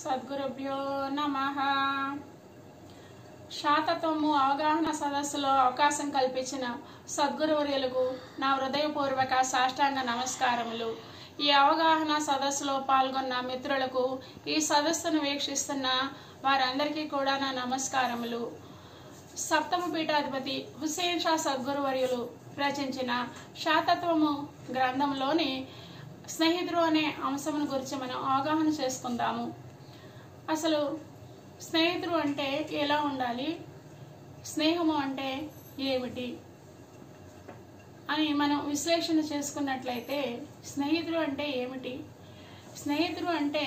సద్గురుభ్యో నమః. శాతత్వము అవగాహన సదస్సులో అవకాశం కల్పించిన సద్గురువర్యులకు నా హృదయపూర్వక సాష్టాంగ నమస్కారములు. ఈ అవగాహన సదస్సులో పాల్గొన్న మిత్రులకు, ఈ సదస్సును వీక్షిస్తున్న వారందరికీ కూడా నా నమస్కారములు. సప్తమ పీఠాధిపతి హుస్సేన్ షా సద్గురువర్యులు రచించిన శాతత్వము గ్రంథంలోని స్నేహితుడు అనే అంశమును గురించి మనం అవగాహన చేసుకుందాము. అసలు స్నేహితుడు అంటే ఎలా ఉండాలి, స్నేహము అంటే ఏమిటి అని మనం విశ్లేషణ చేసుకున్నట్లయితే, స్నేహితుడు అంటే ఏమిటి? స్నేహితుడు అంటే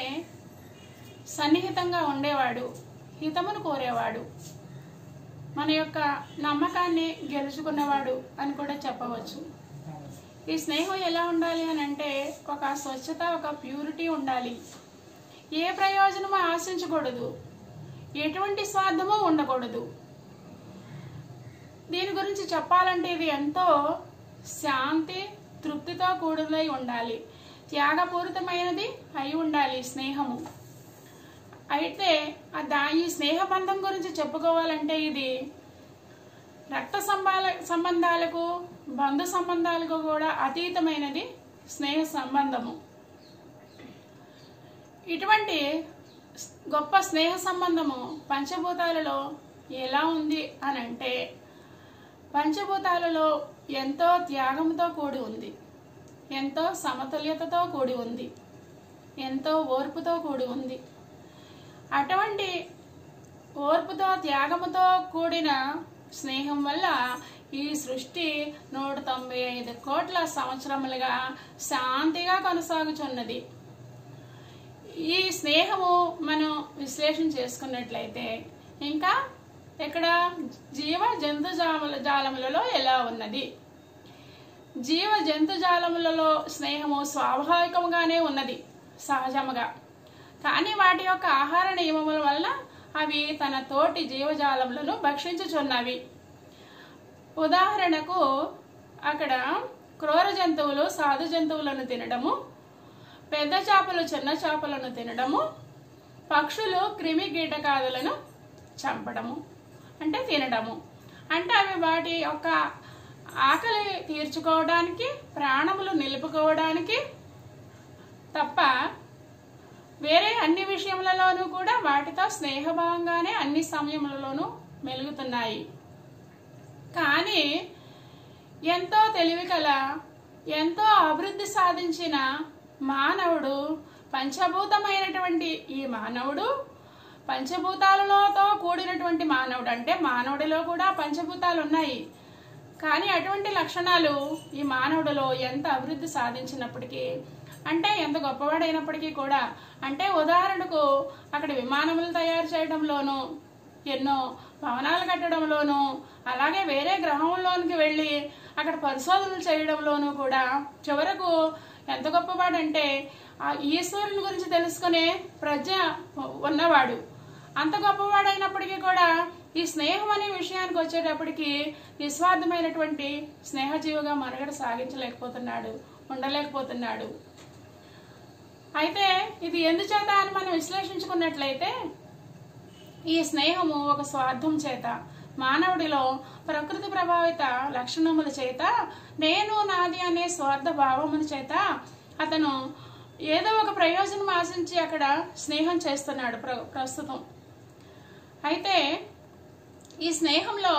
సన్నిహితంగా ఉండేవాడు, హితమును కోరేవాడు, మన యొక్క నమ్మకాన్ని గెలుచుకున్నవాడు అని కూడా చెప్పవచ్చు. ఈ స్నేహం ఎలా ఉండాలి అని అంటే, ఒక స్వచ్ఛత, ఒక ప్యూరిటీ ఉండాలి. ఏ ప్రయోజనమో ఆశించకూడదు, ఎటువంటి స్వార్థమో ఉండకూడదు. దీని గురించి చెప్పాలంటే ఇది ఎంతో శాంతి, తృప్తితో కూడినై ఉండాలి, త్యాగపూరితమైనది అయి ఉండాలి స్నేహము. అయితే ఈ స్నేహబంధం గురించి చెప్పుకోవాలంటే ఇది రక్త సంబంధాలకు, బంధు సంబంధాలకు కూడా అతీతమైనది స్నేహ సంబంధము. ఇటువంటి గొప్ప స్నేహ సంబంధము పంచభూతాలలో ఎలా ఉంది అని అంటే, పంచభూతాలలో ఎంతో త్యాగంతో కూడి ఉంది, ఎంతో సమతుల్యతతో కూడి ఉంది, ఎంతో ఓర్పుతో కూడి ఉంది. అటువంటి ఓర్పుతో, త్యాగముతో కూడిన స్నేహం వల్ల ఈ సృష్టి 195 కోట్ల సంవత్సరములుగా శాంతిగా కొనసాగుచున్నది. ఈ స్నేహము మనం విశ్లేషణ చేసుకున్నట్లయితే, ఇంకా ఇక్కడ జీవ జంతు జాలములలో ఎలా ఉన్నది? జీవ జంతు జాలములలో స్నేహము స్వాభావికంగానే ఉన్నది, సహజముగా. కానీ వాటి యొక్క ఆహార నియమముల వల్ల అవి తన తోటి జీవజాలములను భక్షించుచున్నవి. ఉదాహరణకు అక్కడ క్రూర జంతువులు సాధు జంతువులను తినడము, పెద్ద చేపలు చిన్న చేపలను తినడము, పక్షులు క్రిమి కీటకాదులను చంపడము, అంటే తినడము. అంటే అవి వాటి యొక్క ఆకలి తీర్చుకోవడానికి, ప్రాణములు నిలుపుకోవడానికి తప్ప వేరే అన్ని విషయములలోనూ కూడా వాటితో స్నేహభావంగానే అన్ని సమయములలోనూ మెలుగుతున్నాయి. కానీ ఎంతో తెలివి కల, ఎంతో అభివృద్ధి సాధించిన మానవుడు, పంచభూతమైనటువంటి ఈ మానవుడు, పంచభూతాలతో కూడినటువంటి మానవుడు, అంటే మానవుడిలో కూడా పంచభూతాలు ఉన్నాయి. కానీ అటువంటి లక్షణాలు ఈ మానవుడిలో ఎంత అభివృద్ధి సాధించినప్పటికీ, అంటే ఎంత గొప్పవాడైనప్పటికీ కూడా, అంటే ఉదాహరణకు అక్కడ విమానములు తయారు చేయడంలోనూ, ఎన్నో భవనాలు కట్టడంలోనూ, అలాగే వేరే గ్రహంలోనికి వెళ్ళి అక్కడ పరిశోధనలు చేయడంలోనూ కూడా చివరకు ఎంత గొప్పవాడంటే ఆ ఈశ్వరుని గురించి తెలుసుకునే ప్రజ్ఞ ఉన్నవాడు. అంత గొప్పవాడైనప్పటికీ కూడా ఈ స్నేహం అనే విషయానికి వచ్చేటప్పటికి నిస్వార్థమైనటువంటి స్నేహజీవిగా మనుగడ సాగించలేకపోతున్నాడు, ఉండలేకపోతున్నాడు. అయితే ఇది ఎందుచేత అని మనం విశ్లేషించుకున్నట్లయితే, ఈ స్నేహము ఒక స్వార్థం చేత, మానవుడిలో ప్రకృతి ప్రభావిత లక్షణముల చేత, నేను నాది అనే స్వార్థ భావముల చేత అతను ఏదో ఒక ప్రయోజనం ఆశించి అక్కడ స్నేహం చేస్తున్నాడు ప్రస్తుతం. అయితే ఈ స్నేహంలో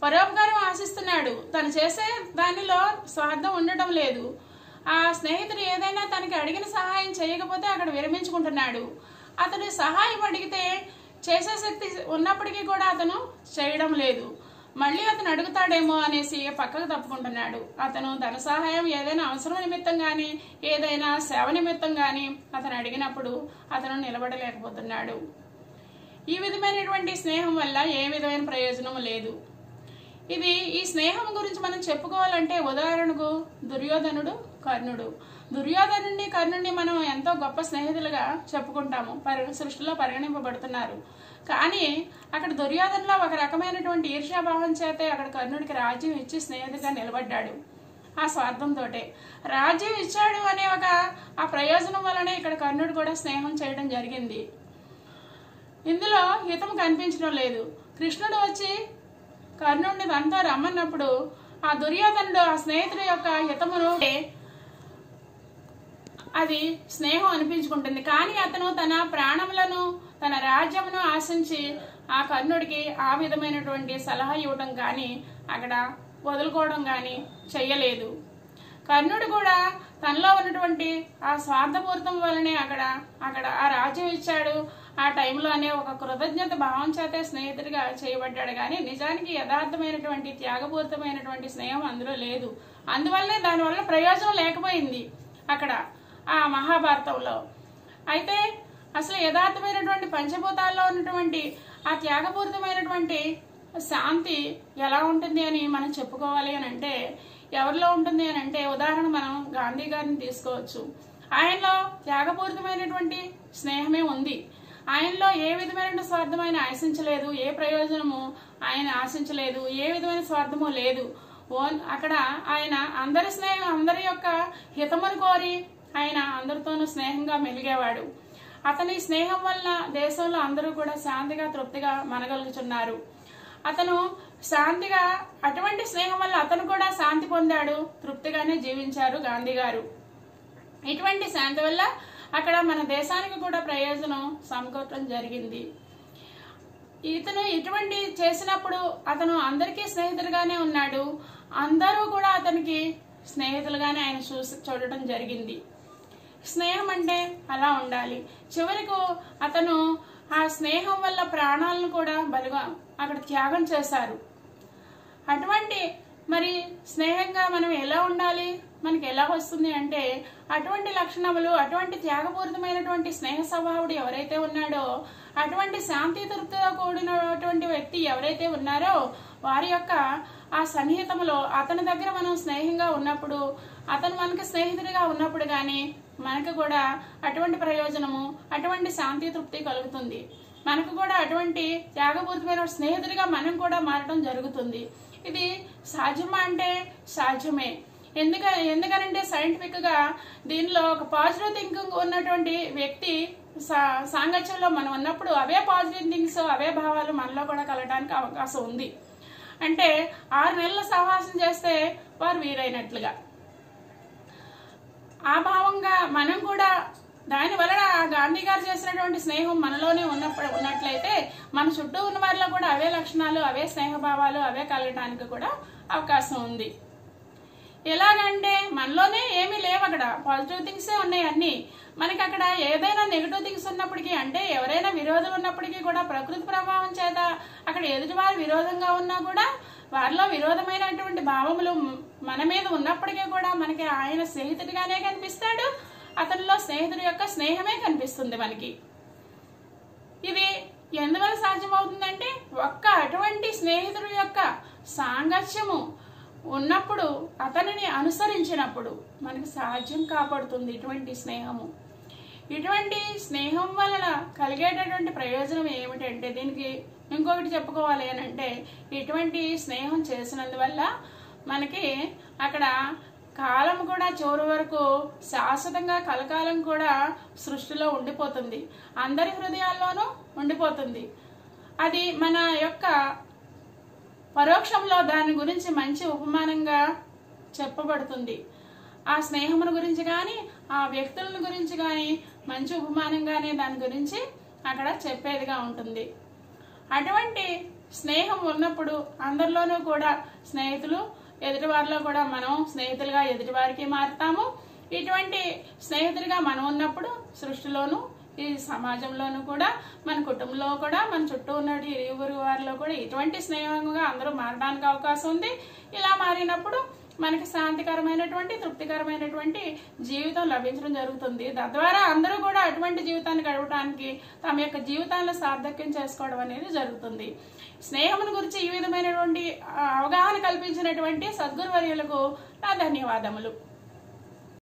పరోపకారం ఆశిస్తున్నాడు, తను చేసే దానిలో స్వార్థం ఉండటం లేదు. ఆ స్నేహితుడు ఏదైనా తనకి అడిగిన సహాయం చేయకపోతే అక్కడ విరమించుకుంటున్నాడు. అతను సహాయం అడిగితే చేసే శక్తి ఉన్నప్పటికీ కూడా అతను చేయడం లేదు. మళ్ళీ అతను అడుగుతాడేమో అనేసి పక్కకు తప్పుకుంటున్నాడు. అతను ధన సహాయం ఏదైనా అవసరం నిమిత్తం కానీ, ఏదైనా సేవ నిమిత్తం కానీ అతను అడిగినప్పుడు అతను నిలబడలేకపోతున్నాడు. ఈ విధమైనటువంటి స్నేహం వల్ల ఏ విధమైన ప్రయోజనం లేదు. ఈ స్నేహం గురించి మనం చెప్పుకోవాలంటే, ఉదాహరణకు దుర్యోధనుడు, కర్ణుడు. దుర్యోధనుడిని, కర్ణుడిని మనం ఎంతో గొప్ప స్నేహితులుగా చెప్పుకుంటాము, సృష్టిలో పరిగణింపబడుతున్నారు. కానీ అక్కడ దుర్యోధనలో ఒక రకమైనటువంటి ఈర్ష్యాభావం చేతే అక్కడ కర్ణుడికి రాజ్యం ఇచ్చి స్నేహితుడిగా నిలబడ్డాడు. ఆ స్వార్థంతో రాజ్యం ఇచ్చాడు అనే ఆ ప్రయోజనం వల్లనే ఇక్కడ కర్ణుడు కూడా స్నేహం చేయడం జరిగింది. ఇందులో హితం కనిపించడం లేదు. కృష్ణుడు వచ్చి కర్ణుడిని తనతో రమ్మన్నప్పుడు ఆ దుర్యోధనుడు ఆ స్నేహితుడి యొక్క హితమును అది స్నేహం అనిపించుకుంటుంది. కానీ అతను తన ప్రాణములను తన రాజ్యమును ఆశించి ఆ కర్ణుడికి ఆ విధమైనటువంటి సలహా ఇవ్వడం కానీ అక్కడ వదులుకోవడం కానీ చెయ్యలేదు. కర్ణుడు కూడా తనలో ఉన్నటువంటి ఆ స్వార్థపూరితం వల్లనే అక్కడ ఆ రాజ్యం ఇచ్చాడు. ఆ టైంలోనే ఒక కృతజ్ఞత భావం చేతే స్నేహితుడిగా చేయబడ్డాడు. కానీ నిజానికి యథార్థమైనటువంటి త్యాగపూరితమైనటువంటి స్నేహం అందులో లేదు. అందువల్లనే దానివల్ల ప్రయోజనం లేకపోయింది అక్కడ ఆ మహాభారతంలో. అయితే అసలు యథార్థమైనటువంటి పంచభూతాల్లో ఉన్నటువంటి ఆ త్యాగపూరితమైనటువంటి శాంతి ఎలా ఉంటుంది అని మనం చెప్పుకోవాలి అని అంటే ఎవరిలో ఉంటుంది అని అంటే ఉదాహరణ మనం గాంధీ గారిని తీసుకోవచ్చు. ఆయనలో త్యాగపూరితమైనటువంటి స్నేహమే ఉంది. ఆయనలో ఏ విధమైన స్వార్థం ఆయన ఆశించలేదు, ఏ ప్రయోజనము ఆయన ఆశించలేదు, ఏ విధమైన స్వార్థము లేదు. అక్కడ ఆయన అందరి స్నేహం, అందరి యొక్క హితమును కోరి ఆయన అందరితోనూ స్నేహంగా మెలిగేవాడు. అతని స్నేహం వల్ల దేశంలో అందరూ కూడా శాంతిగా తృప్తిగా మనగలుగుతున్నారు. అతను శాంతిగా అటువంటి స్నేహం వల్ల అతను కూడా శాంతి పొందాడు, తృప్తిగానే జీవించారు గాంధీ గారు. ఇటువంటి శాంతి వల్ల అక్కడ మన దేశానికి కూడా ప్రయోజనం సమకూర్చడం జరిగింది. ఇతను ఇటువంటి చేసినప్పుడు అతను అందరికీ స్నేహితులుగానే ఉన్నాడు. అందరూ కూడా అతనికి స్నేహితులుగానే ఆయన చూడటం జరిగింది. స్నేహం అంటే అలా ఉండాలి. చివరకు అతను ఆ స్నేహం వల్ల ప్రాణాలను కూడా బలిగా అక్కడ త్యాగం చేశారు. అటువంటి మరి స్నేహంగా మనం ఎలా ఉండాలి, మనకి ఎలా వస్తుంది అంటే అటువంటి లక్షణములు, అటువంటి త్యాగపూరితమైనటువంటి స్నేహ స్వభావుడు ఎవరైతే ఉన్నాడో, అటువంటి శాంతి తృప్తితో కూడినటువంటి వ్యక్తి ఎవరైతే ఉన్నారో వారి యొక్క ఆ సన్నిహితములో అతని దగ్గర మనం స్నేహంగా ఉన్నప్పుడు, అతను మనకు స్నేహితుడిగా ఉన్నప్పుడు గాని మనకు కూడా అటువంటి ప్రయోజనము, అటువంటి శాంతి తృప్తి కలుగుతుంది. మనకు కూడా అటువంటి త్యాగపూరితమైన స్నేహితుడిగా మనం కూడా మారడం జరుగుతుంది. ఇది సాధ్యమా అంటే సాధ్యమే. ఎందుకనంటే సైంటిఫిక్ గా దీనిలో ఒక పాజిటివ్ థింకింగ్ ఉన్నటువంటి వ్యక్తి సాంగత్యంలో మనం ఉన్నప్పుడు అవే పాజిటివ్ థింగ్స్, అవే భావాలు మనలో కూడా కలగడానికి అవకాశం ఉంది. అంటే 6 నెలల సహవాసం చేస్తే వారు వీరైనట్లుగా ఆ భావంగా మనం కూడా దాని వలన గాంధీ గారు చేసినటువంటి స్నేహం మనలోనే ఉన్నట్లయితే మన చుట్టూ ఉన్న వారిలో కూడా అవే లక్షణాలు, అవే స్నేహభావాలు అవే కలగడానికి కూడా అవకాశం ఉంది. ఎలాగంటే మనలోనే ఏమీ లేవు, అక్కడ పాజిటివ్ థింగ్సే ఉన్నాయి అన్ని. మనకి అక్కడ ఏదైనా నెగిటివ్ థింగ్స్ ఉన్నప్పటికీ, అంటే ఎవరైనా విరోధులు ఉన్నప్పటికీ కూడా ప్రకృతి ప్రభావం చేత అక్కడ ఎదుటివారు విరోధంగా ఉన్నా కూడా వారిలో విరోధమైనటువంటి భావములు మన మీద ఉన్నప్పటికీ కూడా మనకి ఆయన స్నేహితుడిగానే కనిపిస్తాడు. అతనిలో స్నేహితుడి యొక్క స్నేహమే కనిపిస్తుంది మనకి. ఇది ఎందువల్ల సాధ్యమవుతుందంటే అటువంటి స్నేహితుడి యొక్క సాంగత్యము ఉన్నప్పుడు, అతనిని అనుసరించినప్పుడు మనకి సాధ్యం కాపాడుతుంది ఇటువంటి స్నేహము. ఇటువంటి స్నేహం వలన కలిగేటటువంటి ప్రయోజనం ఏమిటంటే, దీనికి ఇంకొకటి చెప్పుకోవాలి అని అంటే, ఇటువంటి స్నేహం చేసినందువల్ల మనకి అక్కడ కాలం కూడా చివరి వరకు శాశ్వతంగా కలకాలం కూడా సృష్టిలో ఉండిపోతుంది, అందరి హృదయాల్లోనూ ఉండిపోతుంది. అది మన యొక్క పరోక్షంలో దాని గురించి మంచి ఉపమానంగా చెప్పబడుతుంది. ఆ స్నేహమును గురించి కానీ ఆ వ్యక్తులను గురించి కానీ మంచి ఉపమానంగానే దాని గురించి అక్కడ చెప్పేదిగా ఉంటుంది. అటువంటి స్నేహం ఉన్నప్పుడు అందరిలోనూ కూడా స్నేహితులు, ఎదుటివారిలో కూడా మనం స్నేహితులుగా ఎదుటివారికి మారుతాము. ఇటువంటి స్నేహితులుగా మనం ఉన్నప్పుడు సృష్టిలోను, ఈ సమాజంలోనూ కూడా, మన కుటుంబంలో కూడా, మన చుట్టూ ఉన్న ఇరువురు వారిలో కూడా ఇటువంటి స్నేహంగా అందరూ మారడానికి అవకాశం ఉంది. ఇలా మారినప్పుడు మనకి శాంతికరమైనటువంటి, తృప్తికరమైనటువంటి జీవితం లభించడం జరుగుతుంది. తద్వారా అందరూ కూడా అటువంటి జీవితాన్ని గడపడానికి తమ యొక్క జీవితాలను సార్థక్యం చేసుకోవడం అనేది జరుగుతుంది. స్నేహమును గురించి ఈ విధమైనటువంటి అవగాహన కల్పించినటువంటి సద్గురువర్యులకు నా ధన్యవాదములు.